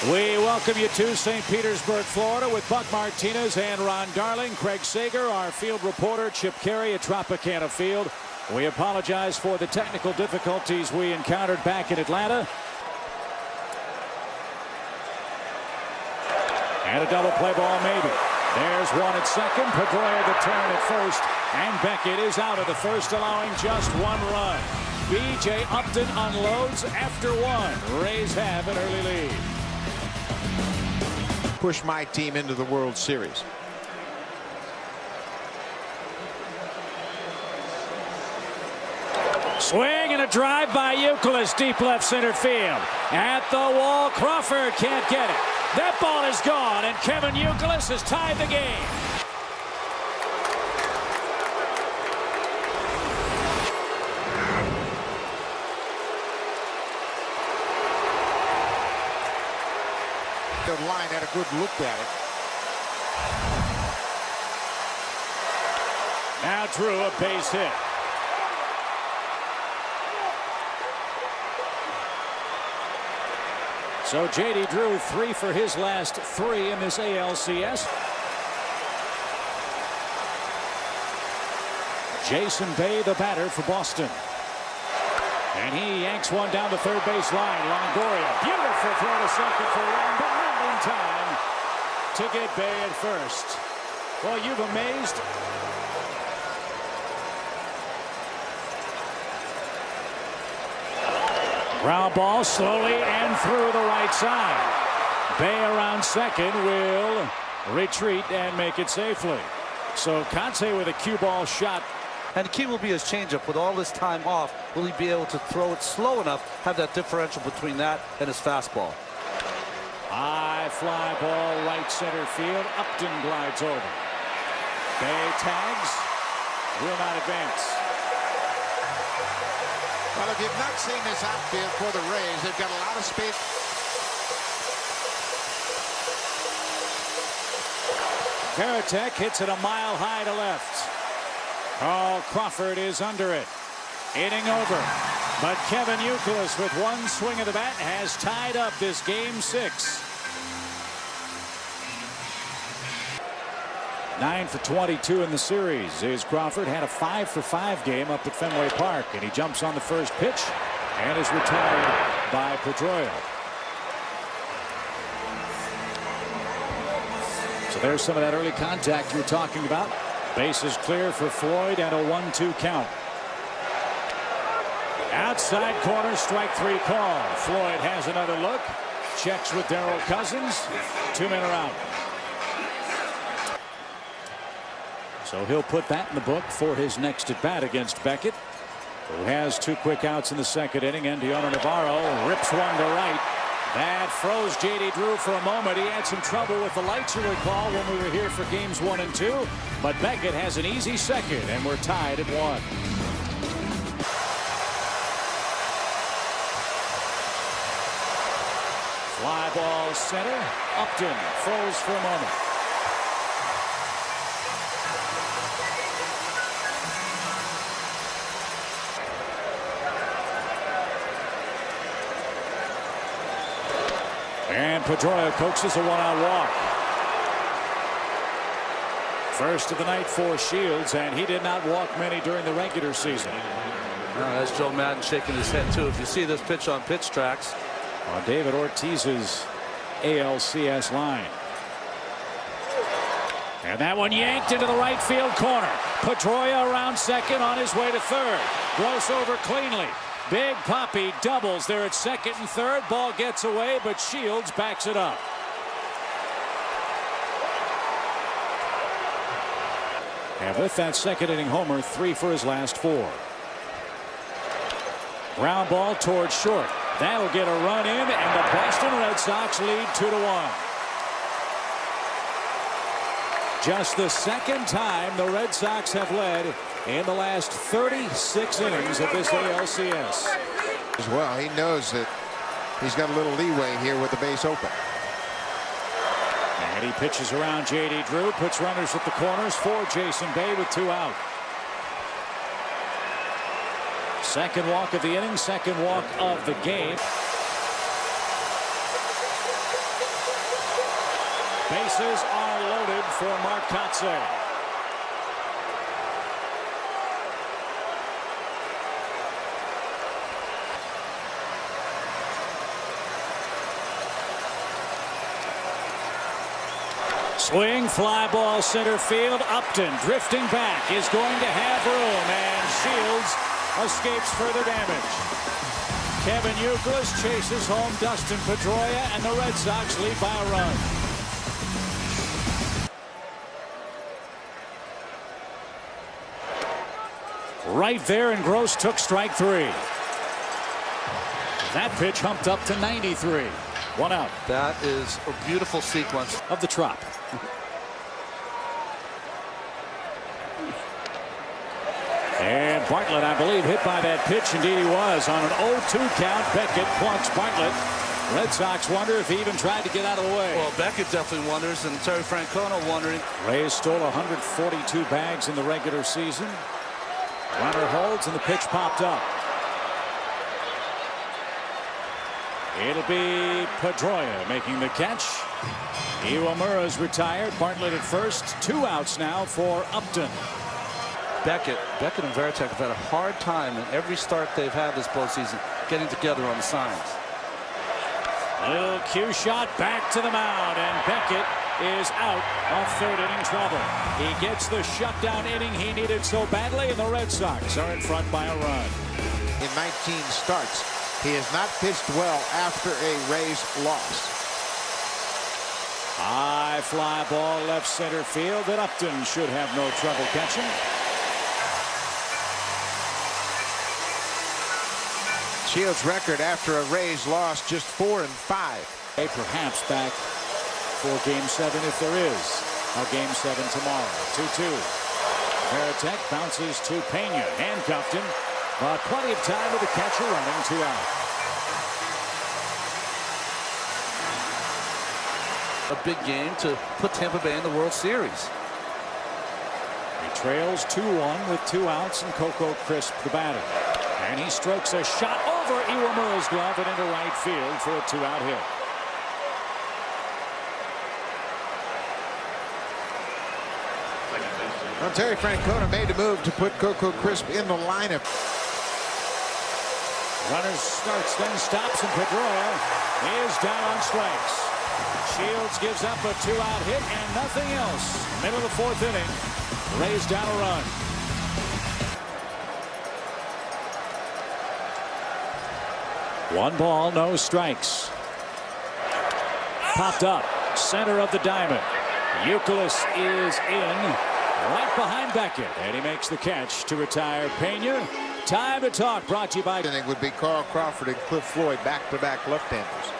We welcome you to St. Petersburg, Florida, with Buck Martinez and Ron Darling. Craig Sager, our field reporter, Chip Carey at Tropicana Field. We apologize for the technical difficulties we encountered back in Atlanta. And a double play ball, maybe. There's one at second. Pedroia the turn at first. And Beckett is out of the first, allowing just one run. B.J. Upton unloads after one. Rays have an early lead. Push my team into the World Series. Swing and a drive by Youkilis, deep left center field. At the wall, Crawford can't get it. That ball is gone, and Kevin Youkilis has tied the game. The line had a good look at it. Now Drew, a base hit. So J.D. Drew 3 for his last 3 in this ALCS. Jason Bay, the batter for Boston. And he yanks one down the third base line. Longoria, beautiful throw to second for one, but not in time to get Bay at first. Well, you've amazed. Ground ball slowly and through the right side. Bay around second will retreat and make it safely. So Conte with a cue ball shot. And the key will be his changeup. With all this time off, will he be able to throw it slow enough, have that differential between that and his fastball? High fly ball, right center field. Upton glides over. Bay tags, will not advance. Well, if you've not seen this outfield for the Rays, they've got a lot of space. Veritek hits it a mile high to left. Carl Crawford is under it. Inning over. But Kevin Youkilis with one swing of the bat has tied up this game 6. 9 for 22 in the series is Crawford. Had a 5 for 5 game up at Fenway Park, and he jumps on the first pitch and is retired by Pedroia. So there's some of that early contact you're talking about. Bases clear for Floyd and a 1-2 count. Outside corner, strike 3 call. Floyd has another look. Checks with Darryl Cousins. 2 men are out. So he'll put that in the book for his next at bat against Beckett, who has 2 quick outs in the second inning. And Deono Navarro rips one to right. That froze J.D. Drew for a moment. He had some trouble with the lights, you recall, when we were here for games 1 and 2. But Beckett has an easy second, and we're tied at 1. Fly ball center. Upton froze for a moment. And Pedroia coaxes a 1-out walk. First of the night for Shields, and he did not walk many during the regular season. That's Joe Madden shaking his head too. If you see this pitch on pitch tracks. On David Ortiz's ALCS line. And that one yanked into the right field corner. Pedroia around second, on his way to third. Gross over cleanly. Big Poppy doubles there at second and third. Ball gets away, but Shields backs it up. And with that second inning homer, 3 for his last 4. Ground ball towards short. That'll get a run in, and the Boston Red Sox lead 2-1. Just the second time the Red Sox have led in the last 36 innings of this ALCS. As well, he knows that he's got a little leeway here with the base open. And he pitches around J.D. Drew, puts runners at the corners for Jason Bay with 2 out. Second walk of the inning, second walk of the game. Bases are loaded for Mark Kotsay. Swing, fly ball center field. Upton drifting back is going to have room, and Shields escapes further damage. Kevin Youkilis chases home Dustin Pedroia, and the Red Sox lead by a run. Right there, and Gross took strike 3. That pitch humped up to 93. 1 out. That is a beautiful sequence of the Trop. And Bartlett, I believe, hit by that pitch. Indeed he was. On an 0-2 count, Beckett plunks Bartlett. Red Sox wonder if he even tried to get out of the way. Well, Beckett definitely wonders, and Terry Francona wondering. Rays stole 142 bags in the regular season. Runner holds, and the pitch popped up. It'll be Pedroia making the catch. Iwamura's retired. Bartlett at first. 2 outs now for Upton. Beckett and Veritek have had a hard time in every start they've had this postseason getting together on the signs. Little cue shot back to the mound, and Beckett is out of 3rd inning trouble. He gets the shutdown inning he needed so badly, and the Red Sox are in front by a run. In 19 starts, he has not pitched well after a Rays loss. High fly ball left center field that Upton should have no trouble catching. Shields' record after a Rays loss, just 4-5. Perhaps back for Game 7 if there is a Game 7 tomorrow. 2-2. Veritek bounces to Pena, handcuffed him, but plenty of time with the catcher running. 2 out. A big game to put Tampa Bay in the World Series. He trails 2-1 with 2 outs, and Coco Crisp the batter. And he strokes a shot over Iwamura's glove and into right field for a 2-out hit. Well, Terry Francona made a move to put Coco Crisp in the lineup. Runner starts, then stops, and Pedroia is down on strikes. Shields gives up a 2-out hit and nothing else. Middle of the 4th inning. Rays down a run. One ball, no strikes. Popped up, center of the diamond. Youkilis is in, right behind Beckett, and he makes the catch to retire Pena. Time to talk, brought to you by... It would be Carl Crawford and Cliff Floyd, back-to-back left-handers.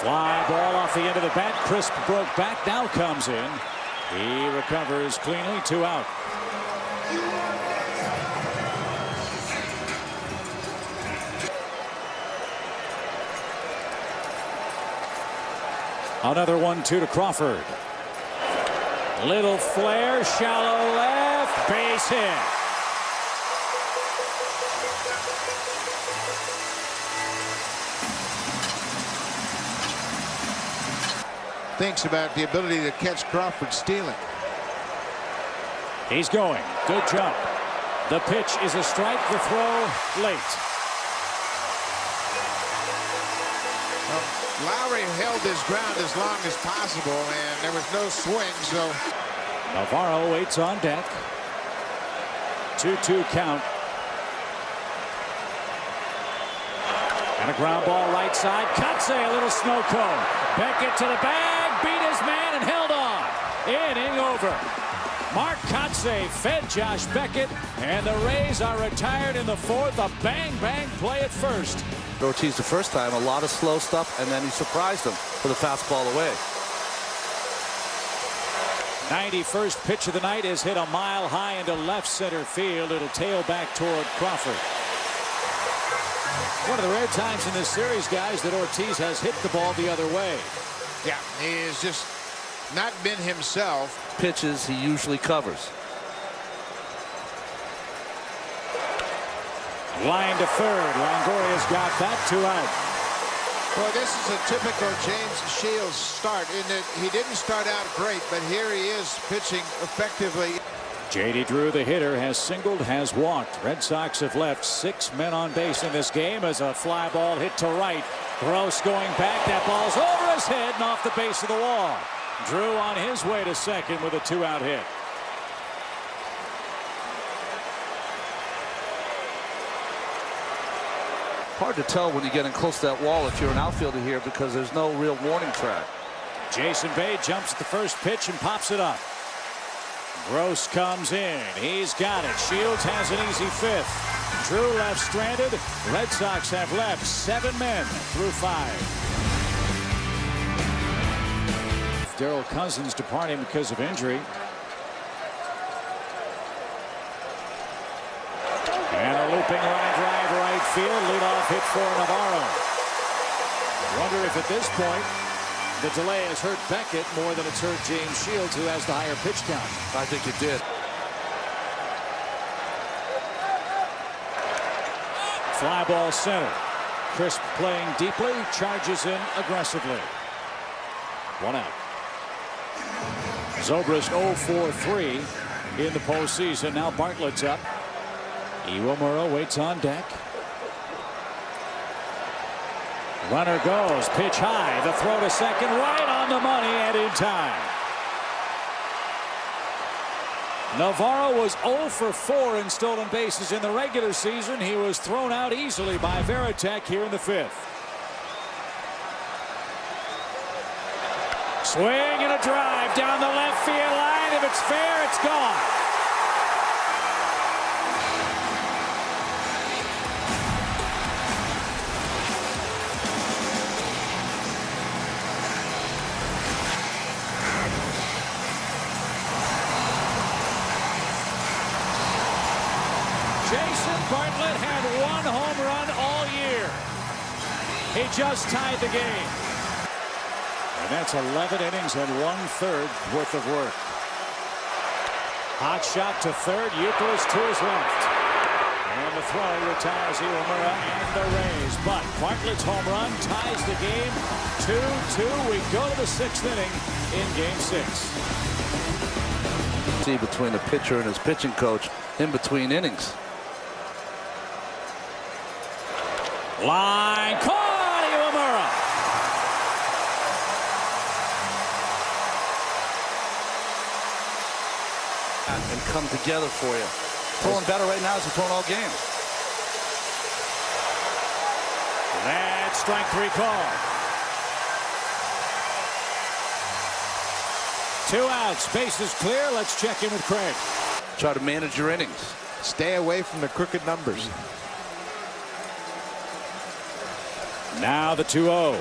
Fly ball off the end of the bat. Crisp broke back, now comes in. He recovers cleanly. 2 out. Another 1-2 to Crawford. Little flare, shallow left, base hit. Thinks about the ability to catch Crawford stealing. He's going. Good jump. The pitch is a strike. The throw late. Lowry held his ground as long as possible, and there was no swing, so... Navarro waits on deck. 2-2 count. And a ground ball right side. Kotsay, a little snow cone. Beckett to the bag, beat his man, and held on. Inning over. Mark Kotsay fed Josh Beckett, and the Rays are retired in the 4th. A bang-bang play at first. Ortiz the first time, a lot of slow stuff, and then he surprised him with a fastball away. 91st pitch of the night is hit a mile high into left center field. It'll tail back toward Crawford. One of the rare times in this series, guys, that Ortiz has hit the ball the other way. Yeah, he has just not been himself. Pitches he usually covers. Line to third. Longoria's got that. 2 out. Well, this is a typical James Shields start in that he didn't start out great, but here he is pitching effectively. J.D. Drew, the hitter, has singled, has walked. Red Sox have left 6 men on base in this game as a fly ball hit to right. Gross going back. That ball's over his head and off the base of the wall. Drew on his way to second with a 2-out hit. Hard to tell when you're getting close to that wall if you're an outfielder here because there's no real warning track. Jason Bay jumps at the first pitch and pops it up. Gross comes in. He's got it. Shields has an easy 5th. Drew left stranded. Red Sox have left 7 men through 5. Darrell Cousins departing because of injury. And a looping line drive right field. Leadoff hit for Navarro. Wonder if at this point the delay has hurt Beckett more than it's hurt James Shields, who has the higher pitch count. I think it did. Fly ball center. Crisp playing deeply, charges in aggressively. 1 out. Zobrist 0-for-3 in the postseason. Now Bartlett's up. Iwamura waits on deck. Runner goes, pitch high, the throw to second, right on the money and in time. Navarro was 0-for-4 in stolen bases in the regular season. He was thrown out easily by Varitek here in the 5th. Swing and a drive down the left field line. If it's fair, it's gone. Jason Bartlett had 1 home run all year. He just tied the game. And that's 11 innings and 1/3 worth of work. Hot shot to third. Euclid to his left. And the throw retires Iwamura and the Rays. But Bartlett's home run ties the game 2-2. We go to the 6th inning in Game 6. See between the pitcher and his pitching coach in between innings. Line caught. Iwamura. And come together for you. Throwing better right now as he's throwing all game. That's strike 3 call. 2 outs. Bases clear. Let's check in with Craig. Try to manage your innings. Stay away from the crooked numbers. Now the 2-0.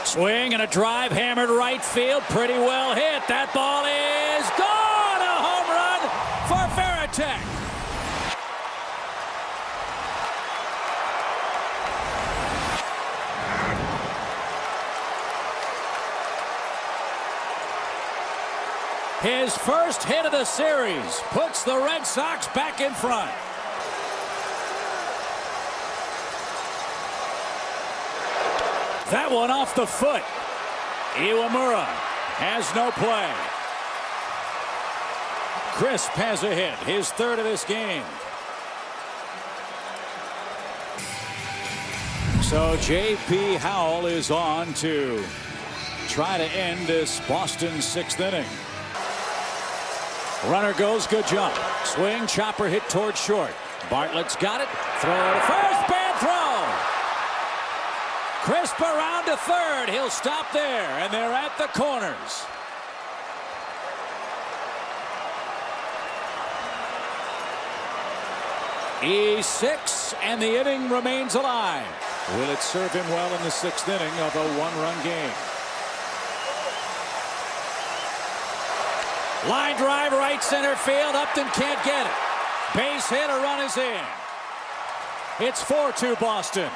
Swing and a drive hammered right field. Pretty well hit. That ball is gone. A home run for Varitek. His first hit of the series puts the Red Sox back in front. That one off the foot. Iwamura has no play. Crisp has a hit, his 3rd of this game. So J.P. Howell is on to try to end this Boston 6th inning. Runner goes, good jump. Swing, chopper hit toward short. Bartlett's got it. Throw to first, bad throw. Crisp around to third. He'll stop there, and they're at the corners. E6, and the inning remains alive. Will it serve him well in the 6th inning of a 1-run game? Line drive right center field. Upton can't get it. Base hit, a run is in. It's 4-2 Boston.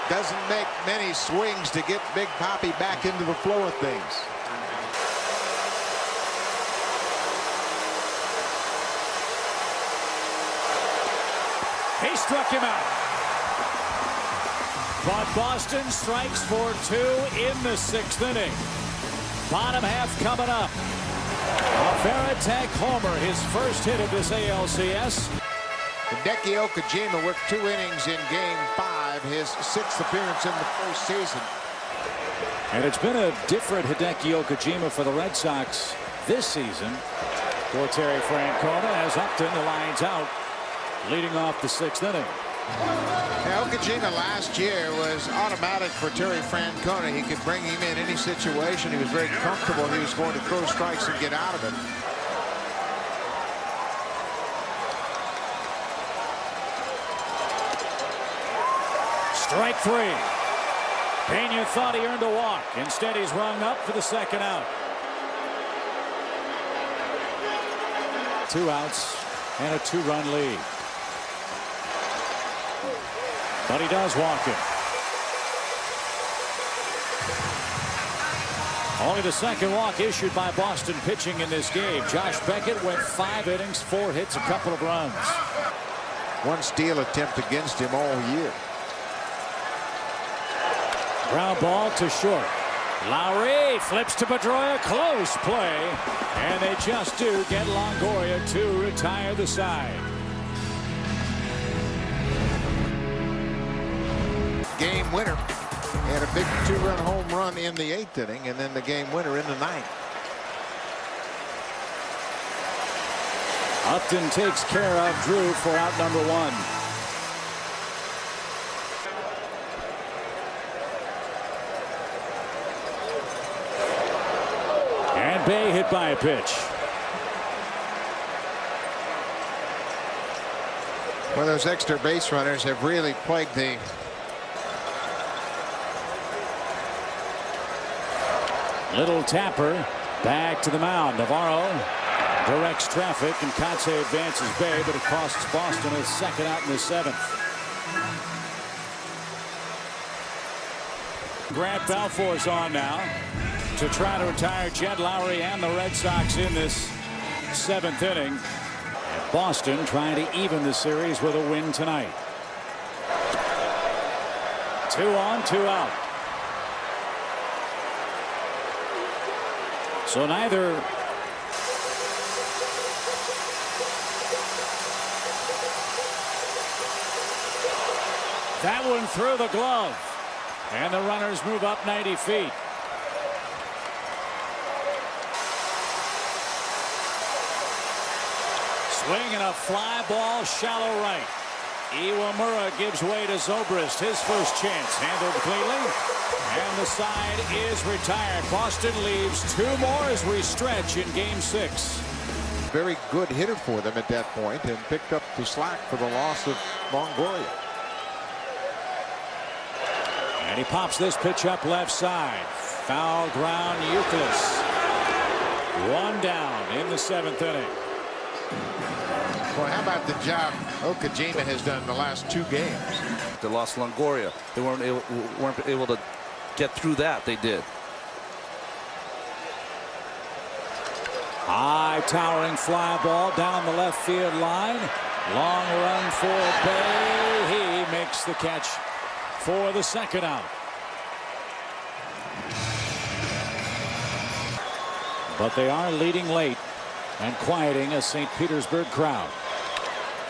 Doesn't make many swings to get Big Papi back into the flow of things. He struck him out. But Boston strikes for 2 in the 6th inning. Bottom half coming up. A Veritek homer, his first hit of this ALCS. Hideki Okajima worked 2 innings in Game 5, his 6th appearance in the postseason. And it's been a different Hideki Okajima for the Red Sox this season. For Terry Francona as Upton lines out, leading off the 6th inning. Now, Okajima last year was automatic for Terry Francona. He could bring him in any situation. He was very comfortable. He was going to throw strikes and get out of it. Strike 3. Pena thought he earned a walk. Instead, he's rung up for the 2nd out. 2 outs and a 2-run lead. But he does walk it. Only the 2nd walk issued by Boston pitching in this game. Josh Beckett went 5 innings, 4 hits, a couple of runs. 1 steal attempt against him all year. Ground ball to short. Lowry flips to Pedroia. Close play. And they just do get Longoria to retire the side. Game winner. He had a big 2-run home run in the 8th inning, and then the game winner in the 9th. Upton takes care of Drew for out number 1. And Bay hit by a pitch. Well, those extra base runners have really plagued the Little tapper back to the mound. Navarro directs traffic, and Kotsay advances Bay, but it costs Boston a 2nd out in the 7th. Grant Balfour's on now to try to retire Jed Lowry and the Red Sox in this 7th inning. And Boston trying to even the series with a win tonight. 2 on, 2 out. So neither that one through the glove, and the runners move up 90 feet. Swing and a fly ball shallow right. Iwamura gives way to Zobrist, his first chance, handled cleanly, and the side is retired. Boston leaves 2 more as we stretch in Game 6. very good hitter for them at that point and picked up the slack for the loss of Longoria. And he pops this pitch up left side. Foul ground, Euclid. 1 down in the 7th inning. Well, how about the job Okajima has done in the last 2 games? They lost Longoria. They weren't able to get through that. They did. High towering fly ball down the left field line. Long run for Bay. He makes the catch for the 2nd out. But they are leading late and quieting a St. Petersburg crowd.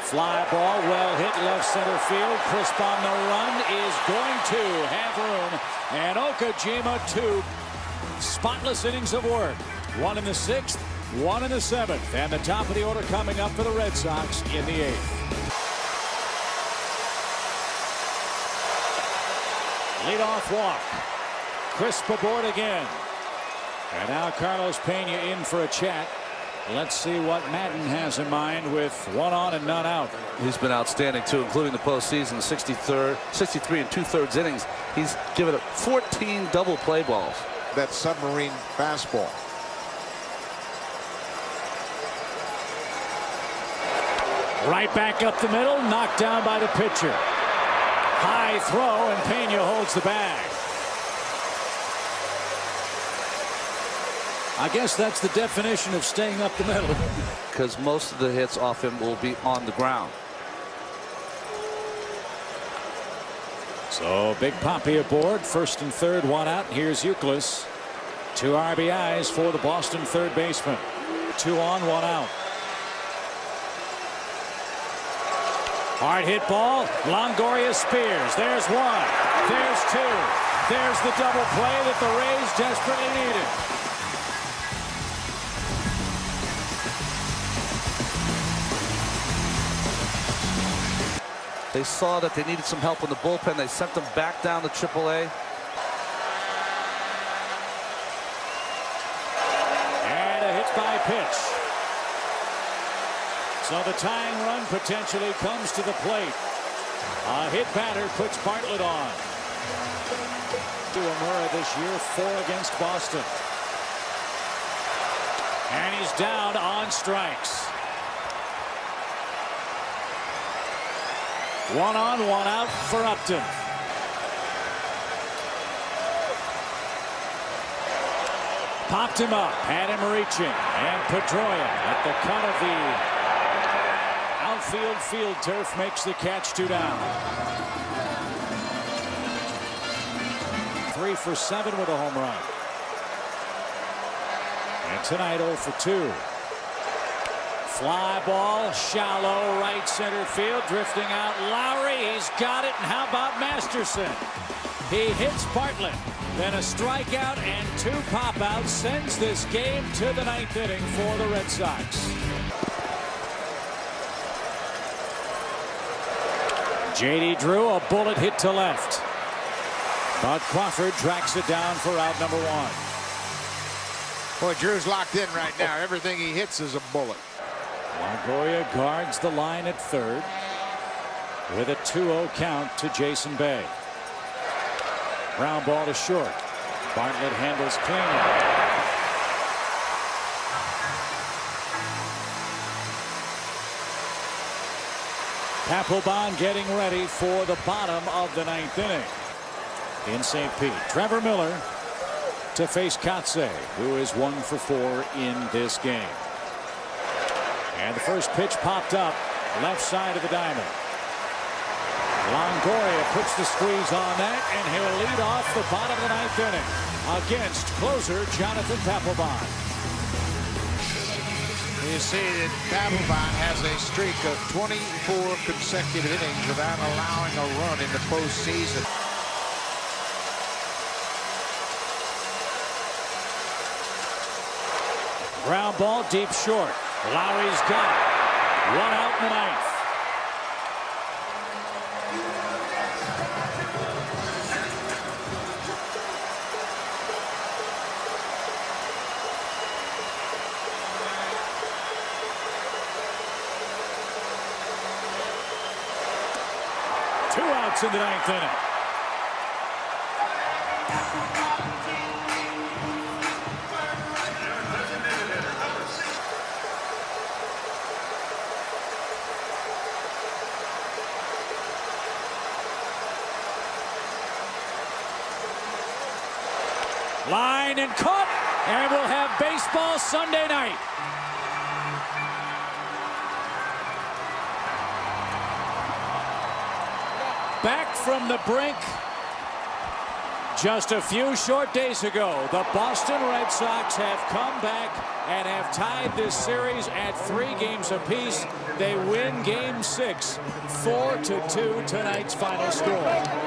Fly ball well hit left center field. Crisp on the run is going to have room. And Okajima 2 spotless innings of work. 1 in the 6th, 1 in the 7th. And the top of the order coming up for the Red Sox in the 8th. Leadoff walk. Crisp aboard again. And now Carlos Pena in for a chat. Let's see what Madden has in mind with 1 on and none out. He's been outstanding too, including the postseason. 63 and 2/3 innings. He's given up 14 double play balls. That submarine fastball. Right back up the middle, knocked down by the pitcher. High throw, and Pena holds the bag. I guess that's the definition of staying up the middle. Because most of the hits off him will be on the ground. So Big Poppy aboard, first and third, one out. Here's Euclid. 2 RBIs for the Boston third baseman. 2 on, 1 out. Hard hit ball. Longoria spears. There's 1. There's 2. There's the double play that the Rays desperately needed. They saw that they needed some help in the bullpen. They sent them back down to AAA. And a hit by pitch. So the tying run potentially comes to the plate. A hit batter puts Bartlett on. Uemura this year, 4 against Boston. And he's down on strikes. 1 on, 1 out for Upton. Popped him up, had him reaching, and Pedroia at the cut of the outfield field turf makes the catch. 2 down. 3 for 7 with a home run. And tonight 0 for 2. Fly ball, shallow right center field, drifting out Lowry. He's got it, and how about Masterson? He hits Bartlett, then a strikeout and 2 pop-outs sends this game to the 9th inning for the Red Sox. J.D. Drew, a bullet hit to left. But Crawford tracks it down for out number 1. Boy, Drew's locked in right now. Everything he hits is a bullet. Longoria guards the line at third with a 2-0 count to Jason Bay. Ground ball to short. Bartlett handles cleanly. Papelbon getting ready for the bottom of the 9th inning. In St. Pete, Trevor Miller to face Kotze, who is 1 for 4 in this game. And the first pitch popped up left side of the diamond. Longoria puts the squeeze on that, and he'll lead off the bottom of the 9th inning against closer Jonathan Papelbon. You see that Papelbon has a streak of 24 consecutive innings without allowing a run in the postseason. Ground ball deep short. Lowry's got it. 1 out in the 9th. Two outs in the 9th inning. Line and caught, and we'll have baseball Sunday night. Back from the brink just a few short days ago, the Boston Red Sox have come back and have tied this series at 3 games apiece. They win Game 6, 4-2, tonight's final score.